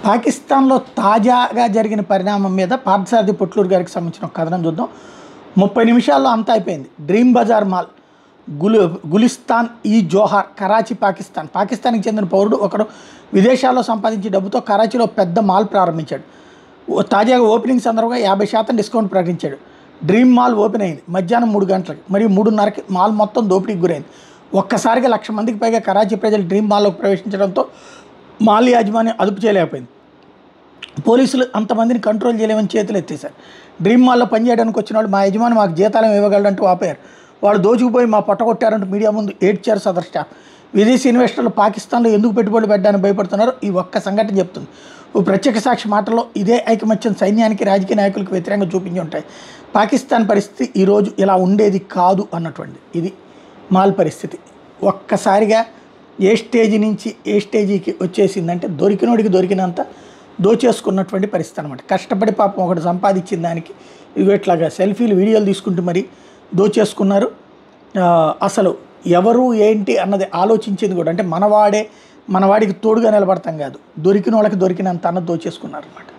పాకిస్తాన్లో తాజాగా జరిగిన పరిణామం మీద పార్థసారథి పొట్లూరు గారికి సంబంధించిన ఒక కథనం చూద్దాం. 30 నిమిషాల్లో అంతా అయిపోయింది. డ్రీమ్ బజార్ మాల్, గులిస్తాన్ ఈ జోహార్, కరాచీ, పాకిస్తాన్. పాకిస్తాన్కి చెందిన పౌరుడు ఒకడు విదేశాల్లో సంపాదించే డబ్బుతో కరాచీలో పెద్ద మాల్ ప్రారంభించాడు. తాజాగా ఓపెనింగ్ సందర్భంగా 50% డిస్కౌంట్ ప్రకటించాడు. డ్రీమ్ మాల్ ఓపెన్ అయింది మధ్యాహ్నం 3 గంటలకు మరియు 3:30కి మాల్ మొత్తం దోపిడీకి గురైంది. ఒక్కసారిగా 1,00,000 మందికి పైగా కరాచీ ప్రజలు డ్రీమ్ మాల్లోకి ప్రవేశించడంతో మాల్ యాజమాన్యం అదుపు చేయలేకపోయింది. పోలీసులు అంతమందిని కంట్రోల్ చేయలేమని చేతులు ఎత్తేశారు. డ్రీమ్ మాల్లో పనిచేయడానికి వచ్చిన వాళ్ళు మా యజమాని మాకు జీతాలం ఇవ్వగలడంటూ ఆపారు. వాళ్ళు దోచుకుపోయి మా పొట్టగొట్టారంటూ మీడియా ముందు ఏడ్చారు సదర్ స్టాఫ్. విదేశీ ఇన్వెస్టర్లు పాకిస్తాన్లో ఎందుకు పెట్టుబడులు పెట్టడానికి భయపడుతున్నారో ఈ ఒక్క సంఘటన చెప్తుంది. ఓ ప్రత్యేక సాక్షి మాటల్లో ఇదే ఐకమత్యం సైన్యానికి, రాజకీయ నాయకులకు వ్యతిరేకంగా చూపించి ఉంటాయి. పాకిస్తాన్ పరిస్థితి ఈరోజు ఇలా ఉండేది కాదు అన్నటువంటి ఇది మాల్ పరిస్థితి. ఒక్కసారిగా ఏ స్టేజీ నుంచి ఏ స్టేజీకి వచ్చేసిందంటే దొరికినోడికి దొరికినంత దోచేసుకున్నటువంటి పరిస్థితి అనమాట. కష్టపడి పాపం ఒకటి సంపాదించిన దానికి ఇవి ఇట్లాగా సెల్ఫీలు, వీడియోలు తీసుకుంటూ మరి దోచేసుకున్నారు. అసలు ఎవరు ఏంటి అన్నది ఆలోచించింది కూడా అంటే మనవాడికి తోడుగా నిలబడతాం కాదు, దొరికిన వాళ్ళకి దొరికినంత అన్నది దోచేసుకున్నారు అనమాట.